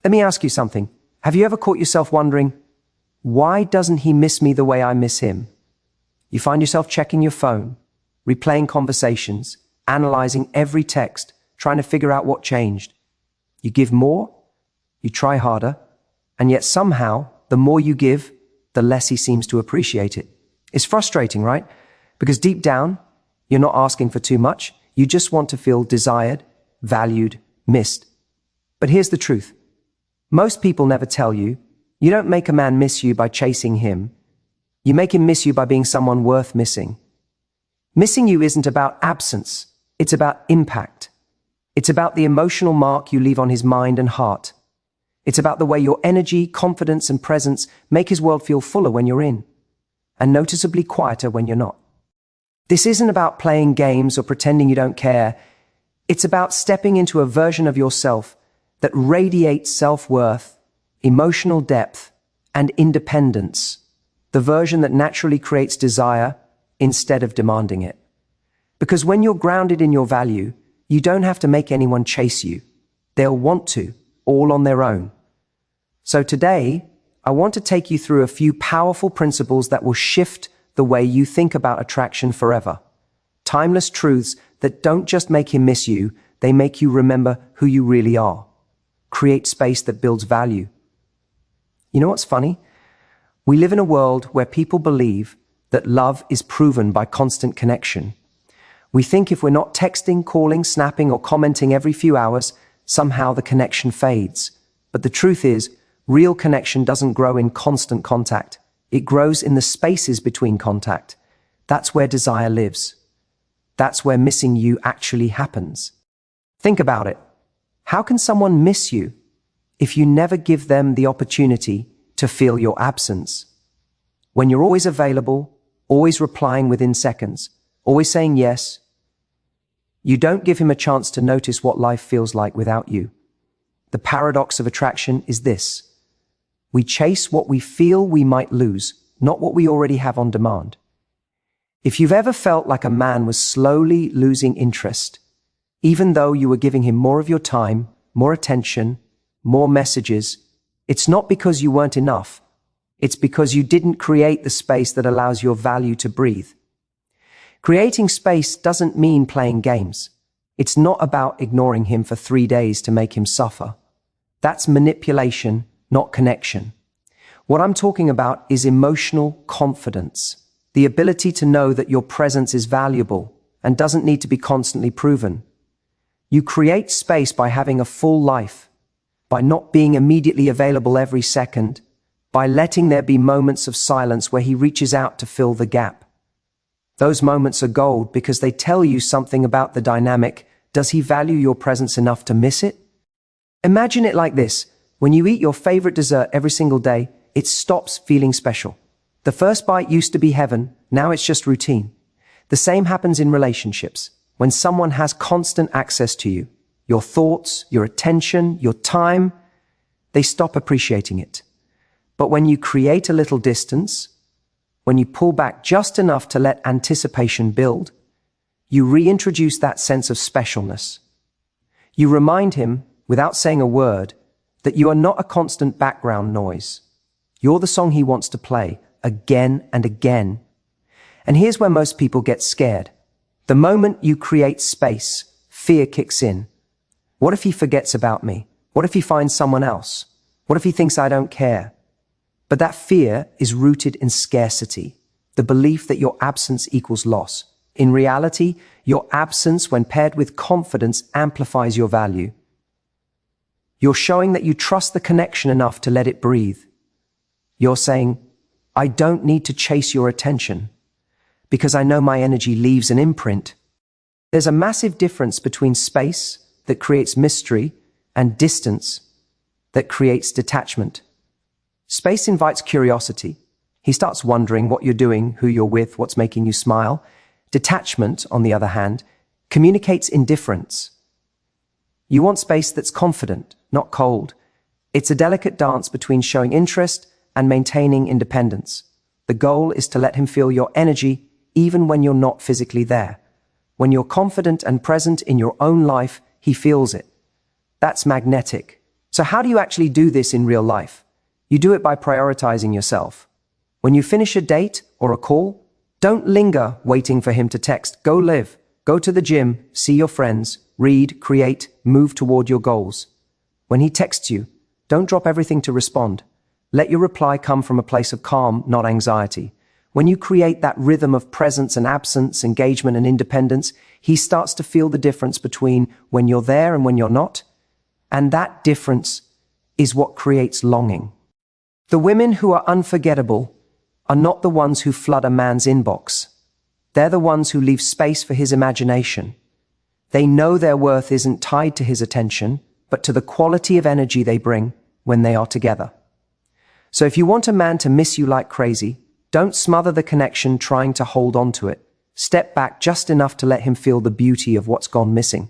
Let me ask you something. Have you ever caught yourself wondering, why doesn't he miss me the way I miss him? You find yourself checking your phone, replaying conversations, analyzing every text, trying to figure out what changed. You give more, you try harder, and yet somehow, the more you give, the less he seems to appreciate it. It's frustrating, right? Because deep down, you're not asking for too much. You just want to feel desired, valued, missed. But here's the truth. Most people never tell you, you don't make a man miss you by chasing him. You make him miss you by being someone worth missing. Missing you isn't about absence. It's about impact. It's about the emotional mark you leave on his mind and heart. It's about the way your energy, confidence, and presence make his world feel fuller when you're in, and noticeably quieter when you're not. This isn't about playing games or pretending you don't care. It's about stepping into a version of yourself that radiates self-worth, emotional depth, and independence, the version that naturally creates desire instead of demanding it. Because when you're grounded in your value, you don't have to make anyone chase you. They'll want to, all on their own. So today, I want to take you through a few powerful principles that will shift the way you think about attraction forever. Timeless truths that don't just make him miss you, they make you remember who you really are. Create space that builds value. You know what's funny? We live in a world where people believe that love is proven by constant connection. We think if we're not texting, calling, snapping, or commenting every few hours, somehow the connection fades. But the truth is, real connection doesn't grow in constant contact. It grows in the spaces between contact. That's where desire lives. That's where missing you actually happens. Think about it. How can someone miss you if you never give them the opportunity to feel your absence? When you're always available, always replying within seconds, always saying yes, you don't give him a chance to notice what life feels like without you. The paradox of attraction is this. We chase what we feel we might lose, not what we already have on demand. If you've ever felt like a man was slowly losing interest, even though you were giving him more of your time, more attention, more messages, it's not because you weren't enough. It's because you didn't create the space that allows your value to breathe. Creating space doesn't mean playing games. It's not about ignoring him for 3 days to make him suffer. That's manipulation, not connection. What I'm talking about is emotional confidence, the ability to know that your presence is valuable and doesn't need to be constantly proven. You create space by having a full life, by not being immediately available every second, by letting there be moments of silence where he reaches out to fill the gap. Those moments are gold because they tell you something about the dynamic. Does he value your presence enough to miss it? Imagine it like this. When you eat your favorite dessert every single day, it stops feeling special. The first bite used to be heaven, now it's just routine. The same happens in relationships. When someone has constant access to you, your thoughts, your attention, your time, they stop appreciating it. But when you create a little distance, when you pull back just enough to let anticipation build, you reintroduce that sense of specialness. You remind him, without saying a word, that you are not a constant background noise. You're the song he wants to play again and again. And here's where most people get scared. The moment you create space, fear kicks in. What if he forgets about me? What if he finds someone else? What if he thinks I don't care? But that fear is rooted in scarcity, the belief that your absence equals loss. In reality, your absence, when paired with confidence, amplifies your value. You're showing that you trust the connection enough to let it breathe. You're saying, I don't need to chase your attention, because I know my energy leaves an imprint. There's a massive difference between space that creates mystery and distance that creates detachment. Space invites curiosity. He starts wondering what you're doing, who you're with, what's making you smile. Detachment, on the other hand, communicates indifference. You want space that's confident, not cold. It's a delicate dance between showing interest and maintaining independence. The goal is to let him feel your energy even when you're not physically there. When you're confident and present in your own life, he feels it. That's magnetic. So how do you actually do this in real life? You do it by prioritizing yourself. When you finish a date or a call, don't linger waiting for him to text. Go live. Go to the gym, see your friends, read, create, move toward your goals. When he texts you, don't drop everything to respond. Let your reply come from a place of calm, not anxiety. When you create that rhythm of presence and absence, engagement and independence, he starts to feel the difference between when you're there and when you're not. And that difference is what creates longing. The women who are unforgettable are not the ones who flood a man's inbox. They're the ones who leave space for his imagination. They know their worth isn't tied to his attention, but to the quality of energy they bring when they are together. So if you want a man to miss you like crazy, don't smother the connection trying to hold on to it. Step back just enough to let him feel the beauty of what's gone missing.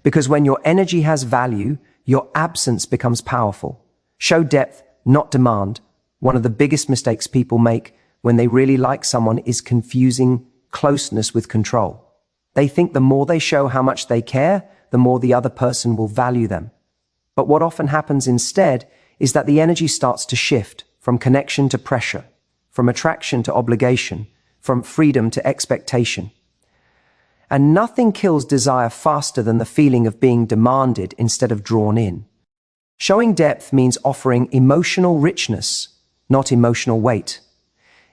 Because when your energy has value, your absence becomes powerful. Show depth, not demand. One of the biggest mistakes people make when they really like someone is confusing closeness with control. They think the more they show how much they care, the more the other person will value them. But what often happens instead is that the energy starts to shift from connection to pressure, from attraction to obligation, from freedom to expectation. And nothing kills desire faster than the feeling of being demanded instead of drawn in. Showing depth means offering emotional richness, not emotional weight.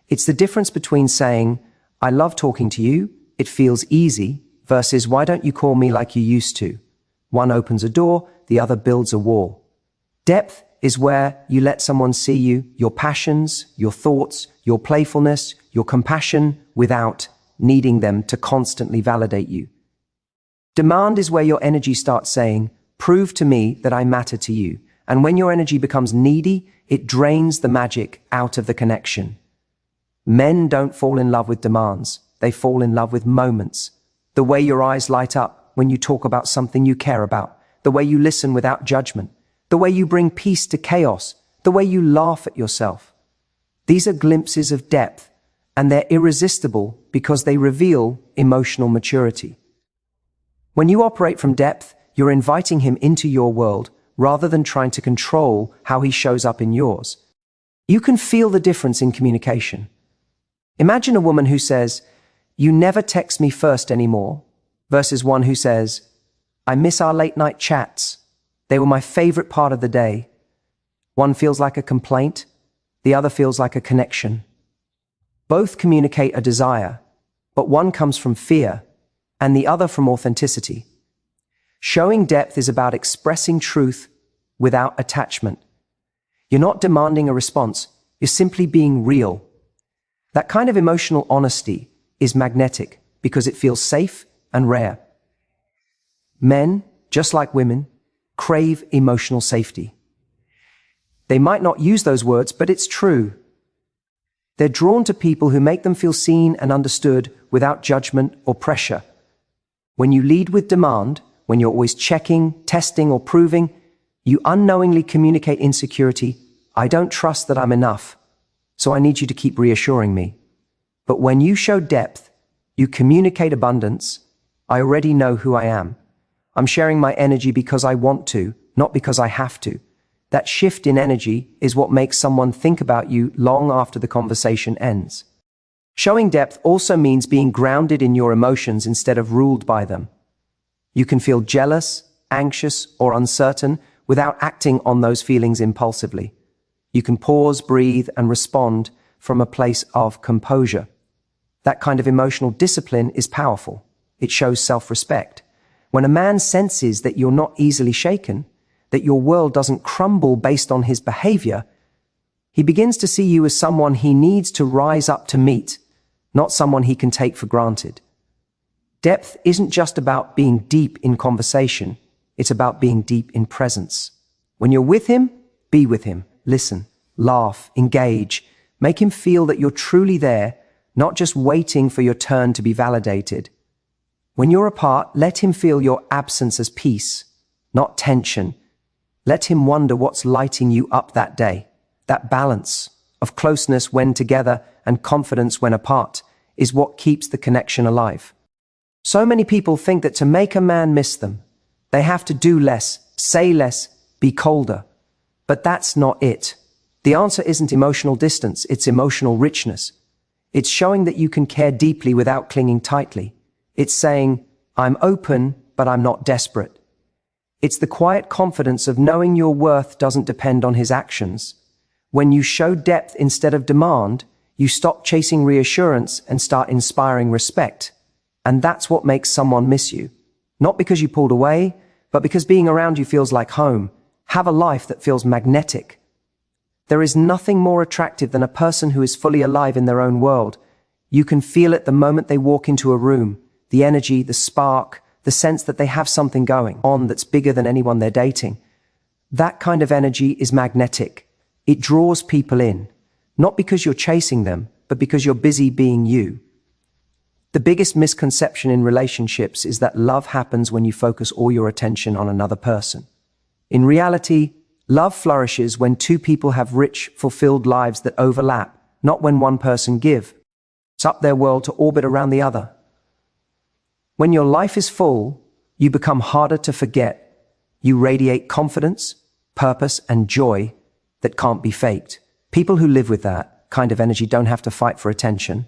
It's the difference between saying, "I love talking to you, it feels easy," versus "Why don't you call me like you used to?" One opens a door, the other builds a wall. Depth is where you let someone see you, your passions, your thoughts, your playfulness, your compassion, without needing them to constantly validate you. Demand is where your energy starts saying, "Prove to me that I matter to you." And when your energy becomes needy, it drains the magic out of the connection. Men don't fall in love with demands. They fall in love with moments. The way your eyes light up when you talk about something you care about. The way you listen without judgment. The way you bring peace to chaos. The way you laugh at yourself. These are glimpses of depth, and they're irresistible because they reveal emotional maturity. When you operate from depth, you're inviting him into your world rather than trying to control how he shows up in yours. You can feel the difference in communication. Imagine a woman who says, "You never text me first anymore," versus one who says, "I miss our late night chats. They were my favorite part of the day." One feels like a complaint, the other feels like a connection. Both communicate a desire, but one comes from fear and the other from authenticity. Showing depth is about expressing truth without attachment. You're not demanding a response, you're simply being real. That kind of emotional honesty is magnetic because it feels safe and rare. Men, just like women, crave emotional safety. They might not use those words, but it's true. They're drawn to people who make them feel seen and understood without judgment or pressure. When you lead with demand, when you're always checking, testing, or proving, you unknowingly communicate insecurity. "I don't trust that I'm enough, so I need you to keep reassuring me." But when you show depth, you communicate abundance. "I already know who I am. I'm sharing my energy because I want to, not because I have to." That shift in energy is what makes someone think about you long after the conversation ends. Showing depth also means being grounded in your emotions instead of ruled by them. You can feel jealous, anxious, or uncertain without acting on those feelings impulsively. You can pause, breathe, and respond from a place of composure. That kind of emotional discipline is powerful. It shows self-respect. When a man senses that you're not easily shaken, that your world doesn't crumble based on his behavior, he begins to see you as someone he needs to rise up to meet, not someone he can take for granted. Depth isn't just about being deep in conversation, it's about being deep in presence. When you're with him, be with him, listen, laugh, engage, make him feel that you're truly there, not just waiting for your turn to be validated. When you're apart, let him feel your absence as peace, not tension. Let him wonder what's lighting you up that day. That balance of closeness when together and confidence when apart is what keeps the connection alive. So many people think that to make a man miss them, they have to do less, say less, be colder. But that's not it. The answer isn't emotional distance, it's emotional richness. It's showing that you can care deeply without clinging tightly. It's saying, I'm open, but I'm not desperate. It's the quiet confidence of knowing your worth doesn't depend on his actions. When you show depth instead of demand, you stop chasing reassurance and start inspiring respect. And that's what makes someone miss you. Not because you pulled away, but because being around you feels like home. Have a life that feels magnetic. There is nothing more attractive than a person who is fully alive in their own world. You can feel it the moment they walk into a room, the energy, the spark, the sense that they have something going on that's bigger than anyone they're dating. That kind of energy is magnetic. It draws people in, not because you're chasing them, but because you're busy being you. The biggest misconception in relationships is that love happens when you focus all your attention on another person. In reality, love flourishes when two people have rich, fulfilled lives that overlap, not when one person gives up their world to orbit around the other. When your life is full, you become harder to forget. You radiate confidence, purpose, and joy that can't be faked. People who live with that kind of energy don't have to fight for attention.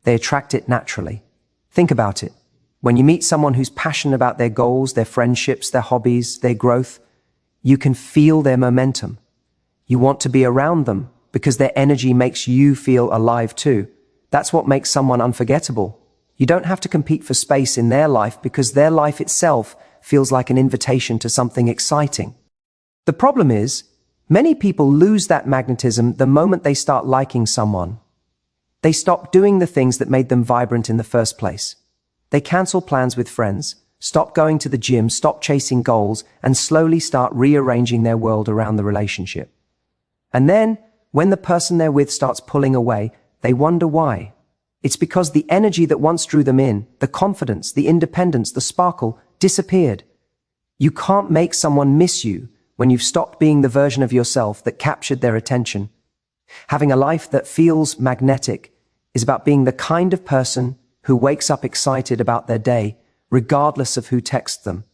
They attract it naturally. Think about it. When you meet someone who's passionate about their goals, their friendships, their hobbies, their growth, you can feel their momentum. You want to be around them because their energy makes you feel alive too. That's what makes someone unforgettable. You don't have to compete for space in their life because their life itself feels like an invitation to something exciting. The problem is, many people lose that magnetism the moment they start liking someone. They stop doing the things that made them vibrant in the first place. They cancel plans with friends, stop going to the gym, stop chasing goals, and slowly start rearranging their world around the relationship. And then, when the person they're with starts pulling away, they wonder why. It's because the energy that once drew them in, the confidence, the independence, the sparkle, disappeared. You can't make someone miss you when you've stopped being the version of yourself that captured their attention. Having a life that feels magnetic is about being the kind of person who wakes up excited about their day, regardless of who texts them.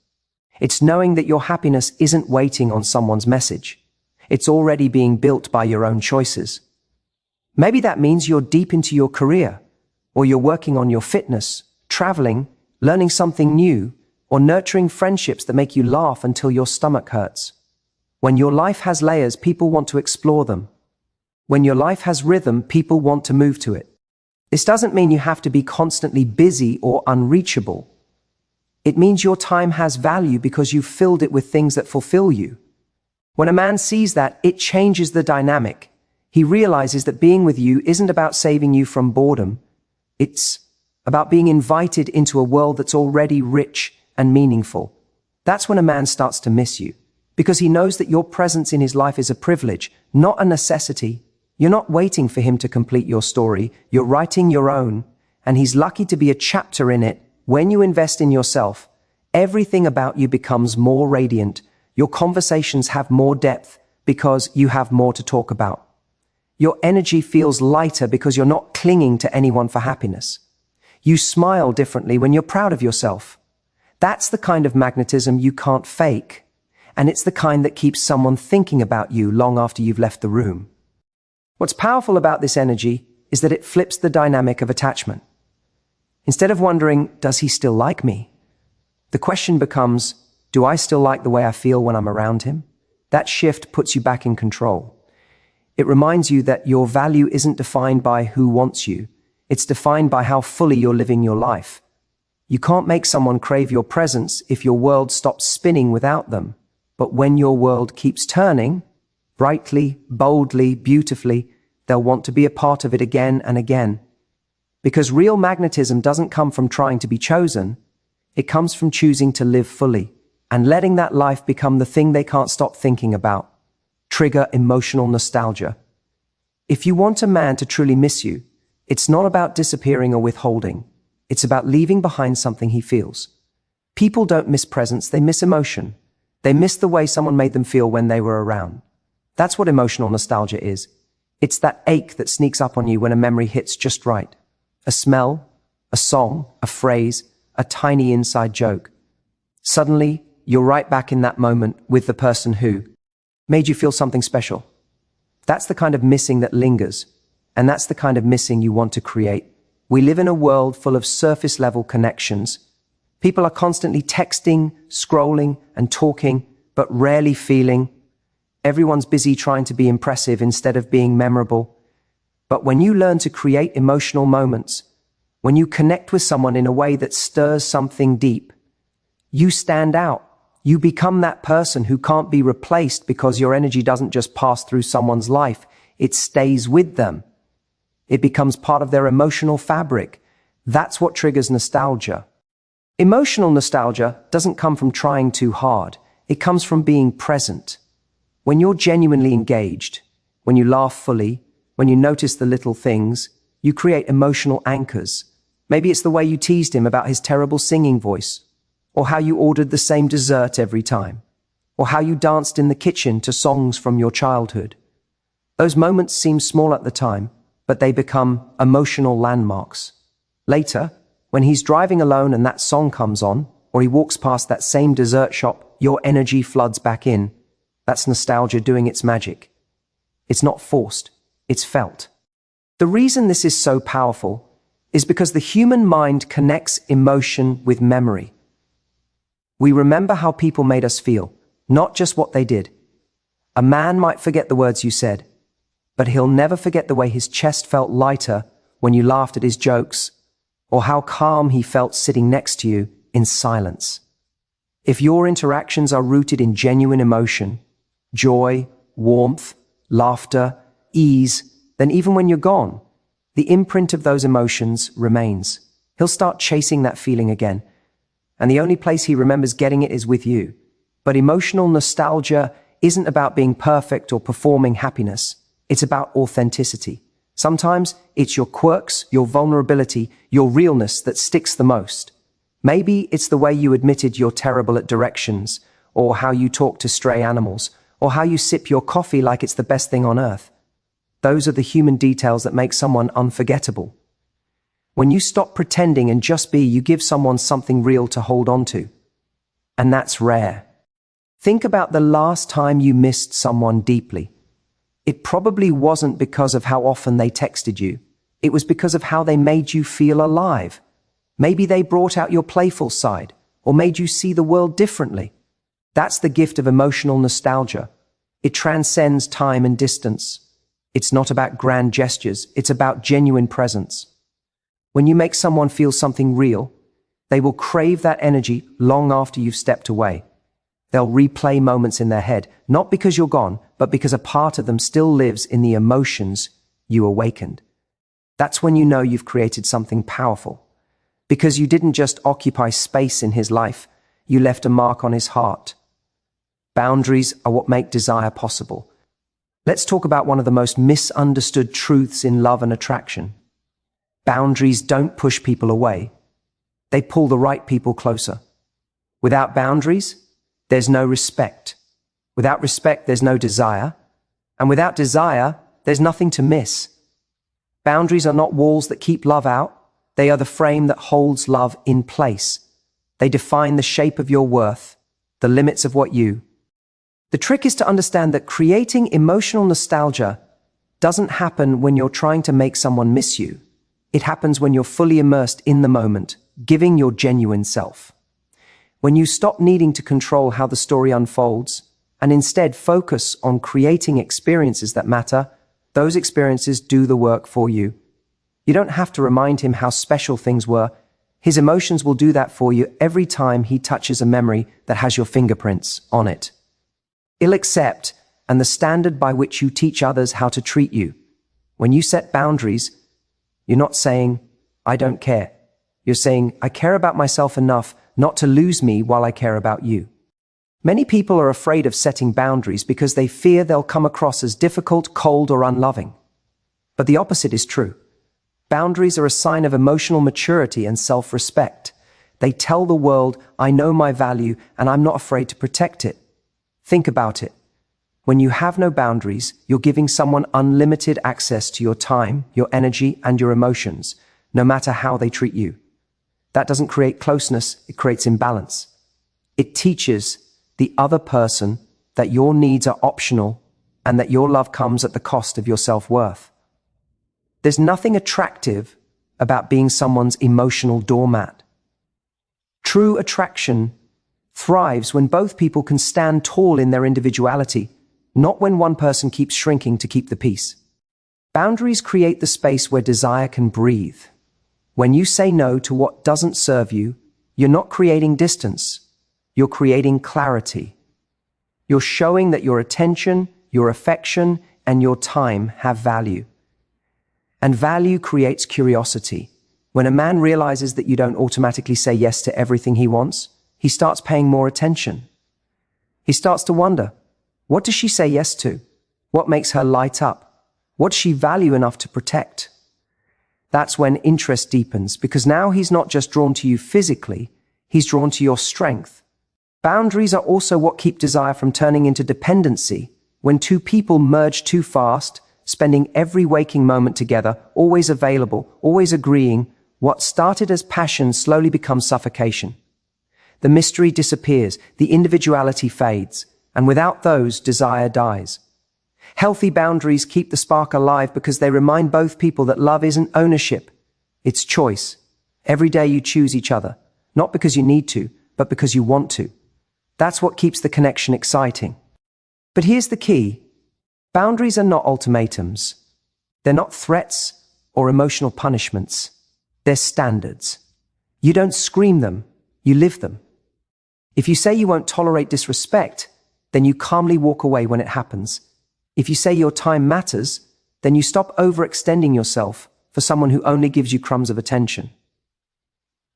It's knowing that your happiness isn't waiting on someone's message. It's already being built by your own choices. Maybe that means you're deep into your career, or you're working on your fitness, traveling, learning something new, or nurturing friendships that make you laugh until your stomach hurts. When your life has layers, people want to explore them. When your life has rhythm, people want to move to it. This doesn't mean you have to be constantly busy or unreachable. It means your time has value because you've filled it with things that fulfill you. When a man sees that, it changes the dynamic. He realizes that being with you isn't about saving you from boredom. It's about being invited into a world that's already rich and meaningful. That's when a man starts to miss you, because he knows that your presence in his life is a privilege, not a necessity. You're not waiting for him to complete your story, you're writing your own, and he's lucky to be a chapter in it. When you invest in yourself, everything about you becomes more radiant. Your conversations have more depth because you have more to talk about. Your energy feels lighter because you're not clinging to anyone for happiness. You smile differently when you're proud of yourself. That's the kind of magnetism you can't fake, and it's the kind that keeps someone thinking about you long after you've left the room. What's powerful about this energy is that it flips the dynamic of attachment. Instead of wondering, does he still like me? The question becomes, do I still like the way I feel when I'm around him? That shift puts you back in control. It reminds you that your value isn't defined by who wants you. It's defined by how fully you're living your life. You can't make someone crave your presence if your world stops spinning without them. But when your world keeps turning, brightly, boldly, beautifully, they'll want to be a part of it again and again. Because real magnetism doesn't come from trying to be chosen. It comes from choosing to live fully and letting that life become the thing they can't stop thinking about. Trigger emotional nostalgia. If you want a man to truly miss you, it's not about disappearing or withholding. It's about leaving behind something he feels. People don't miss presence, they miss emotion. They miss the way someone made them feel when they were around. That's what emotional nostalgia is. It's that ache that sneaks up on you when a memory hits just right. A smell, a song, a phrase, a tiny inside joke. Suddenly, you're right back in that moment with the person who made you feel something special. That's the kind of missing that lingers, and that's the kind of missing you want to create. We live in a world full of surface-level connections. People are constantly texting, scrolling, and talking, but rarely feeling. Everyone's busy trying to be impressive instead of being memorable. But when you learn to create emotional moments, when you connect with someone in a way that stirs something deep, you stand out. You become that person who can't be replaced because your energy doesn't just pass through someone's life, it stays with them. It becomes part of their emotional fabric. That's what triggers nostalgia. Emotional nostalgia doesn't come from trying too hard. It comes from being present. When you're genuinely engaged, when you laugh fully, when you notice the little things, you create emotional anchors. Maybe it's the way you teased him about his terrible singing voice, or how you ordered the same dessert every time, or how you danced in the kitchen to songs from your childhood. Those moments seem small at the time, but they become emotional landmarks. Later, when he's driving alone and that song comes on, or he walks past that same dessert shop, your energy floods back in. That's nostalgia doing its magic. It's not forced, it's felt. The reason this is so powerful is because the human mind connects emotion with memory. We remember how people made us feel, not just what they did. A man might forget the words you said, but he'll never forget the way his chest felt lighter when you laughed at his jokes, or how calm he felt sitting next to you in silence. If your interactions are rooted in genuine emotion, joy, warmth, laughter, ease, then even when you're gone, the imprint of those emotions remains. He'll start chasing that feeling again, and the only place he remembers getting it is with you. But emotional nostalgia isn't about being perfect or performing happiness. It's about authenticity. Sometimes it's your quirks, your vulnerability, your realness that sticks the most. Maybe it's the way you admitted you're terrible at directions, or how you talk to stray animals, or how you sip your coffee like it's the best thing on earth. Those are the human details that make someone unforgettable. When you stop pretending and just be, you give someone something real to hold on to. And that's rare. Think about the last time you missed someone deeply. It probably wasn't because of how often they texted you. It was because of how they made you feel alive. Maybe they brought out your playful side, or made you see the world differently. That's the gift of emotional nostalgia. It transcends time and distance. It's not about grand gestures, it's about genuine presence. When you make someone feel something real, they will crave that energy long after you've stepped away. They'll replay moments in their head, not because you're gone, but because a part of them still lives in the emotions you awakened. That's when you know you've created something powerful. Because you didn't just occupy space in his life, you left a mark on his heart. Boundaries are what make desire possible. Let's talk about one of the most misunderstood truths in love and attraction. Boundaries don't push people away. They pull the right people closer. Without boundaries, there's no respect. Without respect, there's no desire. And without desire, there's nothing to miss. Boundaries are not walls that keep love out. They are the frame that holds love in place. They define the shape of your worth, the limits of what you. The trick is to understand that creating emotional nostalgia doesn't happen when you're trying to make someone miss you. It happens when you're fully immersed in the moment, giving your genuine self. When you stop needing to control how the story unfolds, and instead focus on creating experiences that matter, those experiences do the work for you. You don't have to remind him how special things were. His emotions will do that for you every time he touches a memory that has your fingerprints on it. He'll accept, and the standard by which you teach others how to treat you. When you set boundaries, you're not saying, I don't care. You're saying, I care about myself enough not to lose me while I care about you. Many people are afraid of setting boundaries because they fear they'll come across as difficult, cold, or unloving. But the opposite is true. Boundaries are a sign of emotional maturity and self-respect. They tell the world, I know my value and I'm not afraid to protect it. Think about it. When you have no boundaries, you're giving someone unlimited access to your time, your energy, and your emotions, no matter how they treat you. That doesn't create closeness, it creates imbalance. It teaches the other person that your needs are optional and that your love comes at the cost of your self-worth. There's nothing attractive about being someone's emotional doormat. True attraction thrives when both people can stand tall in their individuality, not when one person keeps shrinking to keep the peace. Boundaries create the space where desire can breathe. When you say no to what doesn't serve you, you're not creating distance. You're creating clarity. You're showing that your attention, your affection, and your time have value. And value creates curiosity. When a man realizes that you don't automatically say yes to everything he wants, he starts paying more attention. He starts to wonder, what does she say yes to? What makes her light up? What does she value enough to protect? That's when interest deepens, because now he's not just drawn to you physically, he's drawn to your strength. Boundaries are also what keep desire from turning into dependency. When two people merge too fast, spending every waking moment together, always available, always agreeing, what started as passion slowly becomes suffocation. The mystery disappears, the individuality fades, and without those, desire dies. Healthy boundaries keep the spark alive because they remind both people that love isn't ownership, it's choice. Every day you choose each other, not because you need to, but because you want to. That's what keeps the connection exciting. But here's the key. Boundaries are not ultimatums. They're not threats or emotional punishments. They're standards. You don't scream them, you live them. If you say you won't tolerate disrespect, then you calmly walk away when it happens. If you say your time matters, then you stop overextending yourself for someone who only gives you crumbs of attention.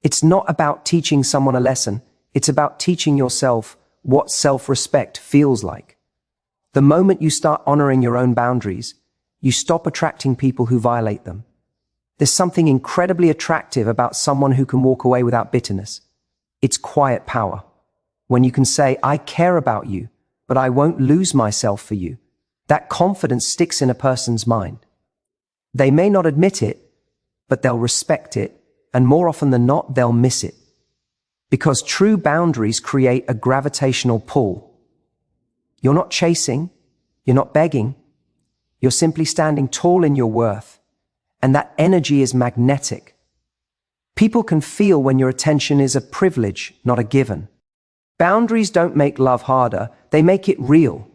It's not about teaching someone a lesson. It's about teaching yourself what self-respect feels like. The moment you start honoring your own boundaries, you stop attracting people who violate them. There's something incredibly attractive about someone who can walk away without bitterness. It's quiet power. When you can say, I care about you, but I won't lose myself for you. That confidence sticks in a person's mind. They may not admit it, but they'll respect it, and more often than not, they'll miss it. Because true boundaries create a gravitational pull. You're not chasing, you're not begging, you're simply standing tall in your worth, and that energy is magnetic. People can feel when your attention is a privilege, not a given. Boundaries don't make love harder, they make it real.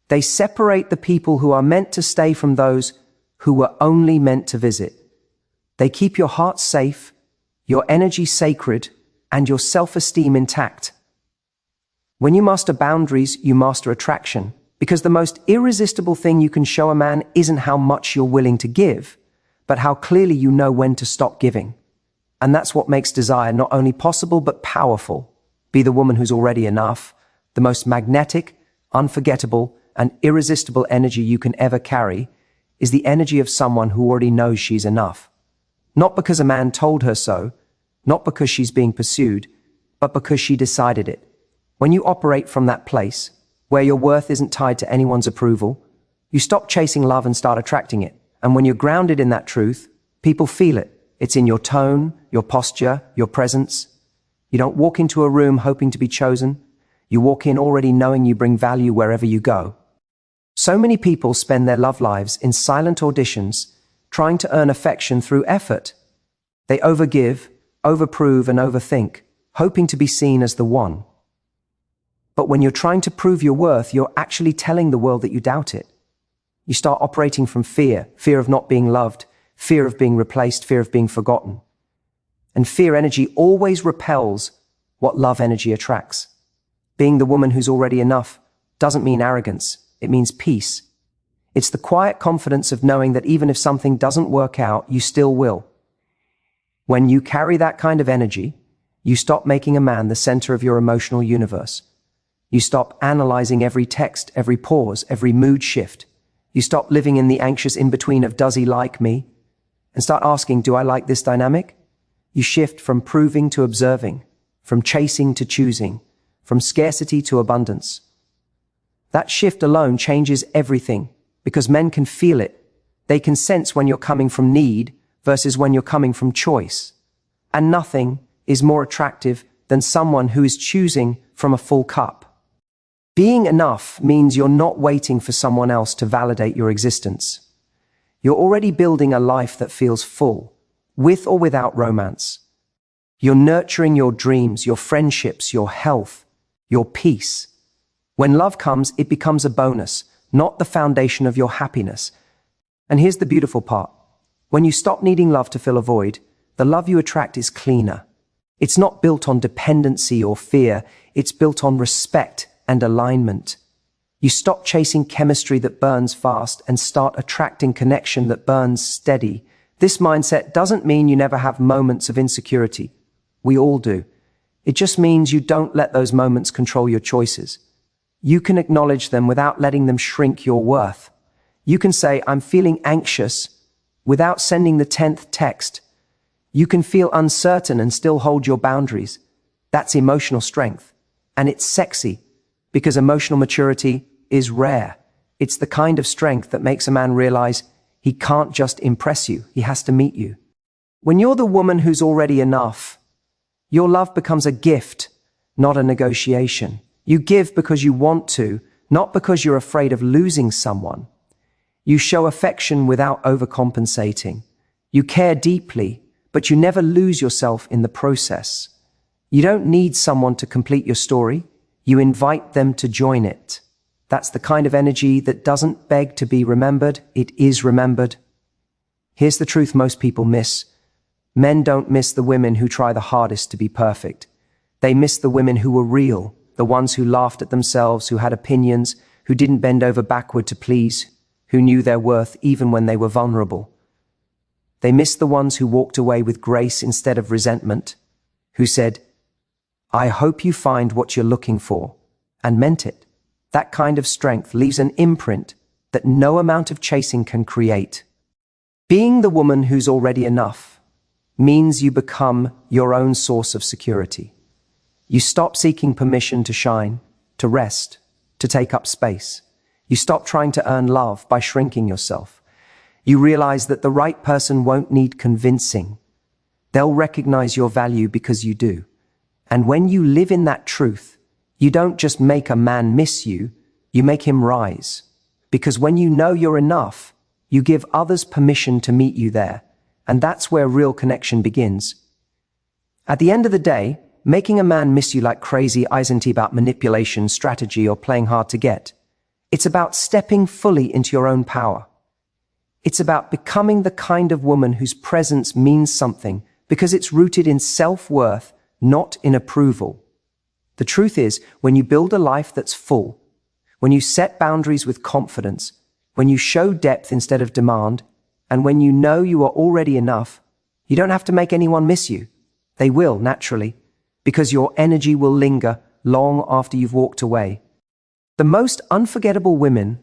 They separate the people who are meant to stay from those who were only meant to visit. They keep your heart safe, your energy sacred, and your self-esteem intact. When you master boundaries, you master attraction, because the most irresistible thing you can show a man isn't how much you're willing to give, but how clearly you know when to stop giving. And that's what makes desire not only possible, but powerful. Be the woman who's already enough, the most magnetic, unforgettable, and irresistible energy you can ever carry is the energy of someone who already knows she's enough. Not because a man told her so, not because she's being pursued, but because she decided it. When you operate from that place, where your worth isn't tied to anyone's approval, you stop chasing love and start attracting it. And when you're grounded in that truth, people feel it. It's in your tone, your posture, your presence. You don't walk into a room hoping to be chosen. You walk in already knowing you bring value wherever you go. So many people spend their love lives in silent auditions, trying to earn affection through effort. They overgive, overprove, and overthink, hoping to be seen as the one. But when you're trying to prove your worth, you're actually telling the world that you doubt it. You start operating from fear of not being loved, fear of being replaced, fear of being forgotten. And fear energy always repels what love energy attracts. Being the woman who's already enough doesn't mean arrogance. It means peace. It's the quiet confidence of knowing that even if something doesn't work out, you still will. When you carry that kind of energy, you stop making a man the center of your emotional universe. You stop analyzing every text, every pause, every mood shift. You stop living in the anxious in-between of does he like me? And start asking, do I like this dynamic? You shift from proving to observing, from chasing to choosing, from scarcity to abundance. That shift alone changes everything, because men can feel it. They can sense when you're coming from need versus when you're coming from choice. And nothing is more attractive than someone who is choosing from a full cup. Being enough means you're not waiting for someone else to validate your existence. You're already building a life that feels full, with or without romance. You're nurturing your dreams, your friendships, your health, your peace. When love comes, it becomes a bonus, not the foundation of your happiness. And here's the beautiful part. When you stop needing love to fill a void, the love you attract is cleaner. It's not built on dependency or fear. It's built on respect and alignment. You stop chasing chemistry that burns fast and start attracting connection that burns steady. This mindset doesn't mean you never have moments of insecurity. We all do. It just means you don't let those moments control your choices. You can acknowledge them without letting them shrink your worth. You can say, I'm feeling anxious, without sending the 10th text. You can feel uncertain and still hold your boundaries. That's emotional strength. And it's sexy, because emotional maturity is rare. It's the kind of strength that makes a man realize he can't just impress you, he has to meet you. When you're the woman who's already enough, your love becomes a gift, not a negotiation. You give because you want to, not because you're afraid of losing someone. You show affection without overcompensating. You care deeply, but you never lose yourself in the process. You don't need someone to complete your story. You invite them to join it. That's the kind of energy that doesn't beg to be remembered. It is remembered. Here's the truth most people miss. Men don't miss the women who try the hardest to be perfect. They miss the women who were real, the ones who laughed at themselves, who had opinions, who didn't bend over backward to please, who knew their worth even when they were vulnerable. They miss the ones who walked away with grace instead of resentment, who said, I hope you find what you're looking for, and meant it. That kind of strength leaves an imprint that no amount of chasing can create. Being the woman who's already enough means you become your own source of security. You stop seeking permission to shine, to rest, to take up space. You stop trying to earn love by shrinking yourself. You realize that the right person won't need convincing. They'll recognize your value because you do. And when you live in that truth, you don't just make a man miss you, you make him rise. Because when you know you're enough, you give others permission to meet you there. And that's where real connection begins. At the end of the day, making a man miss you like crazy isn't about manipulation, strategy, or playing hard to get. It's about stepping fully into your own power. It's about becoming the kind of woman whose presence means something because it's rooted in self-worth, not in approval. The truth is, when you build a life that's full, when you set boundaries with confidence, when you show depth instead of demand, and when you know you are already enough, you don't have to make anyone miss you. They will, naturally, because your energy will linger long after you've walked away. The most unforgettable women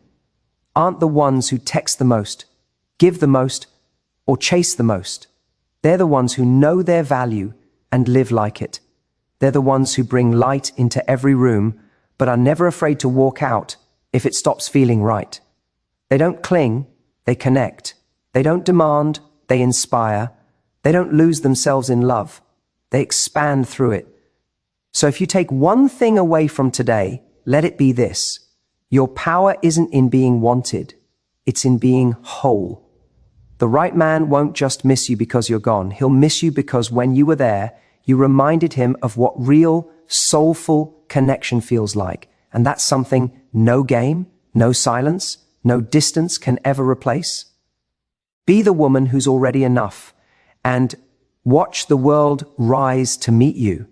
aren't the ones who text the most, give the most, or chase the most. They're the ones who know their value and live like it. They're the ones who bring light into every room, but are never afraid to walk out if it stops feeling right. They don't cling, they connect. They don't demand, they inspire. They don't lose themselves in love. They expand through it. So if you take one thing away from today, let it be this. Your power isn't in being wanted. It's in being whole. The right man won't just miss you because you're gone. He'll miss you because when you were there, you reminded him of what real, soulful connection feels like. And that's something no game, no silence, no distance can ever replace. Be the woman who's already enough and watch the world rise to meet you.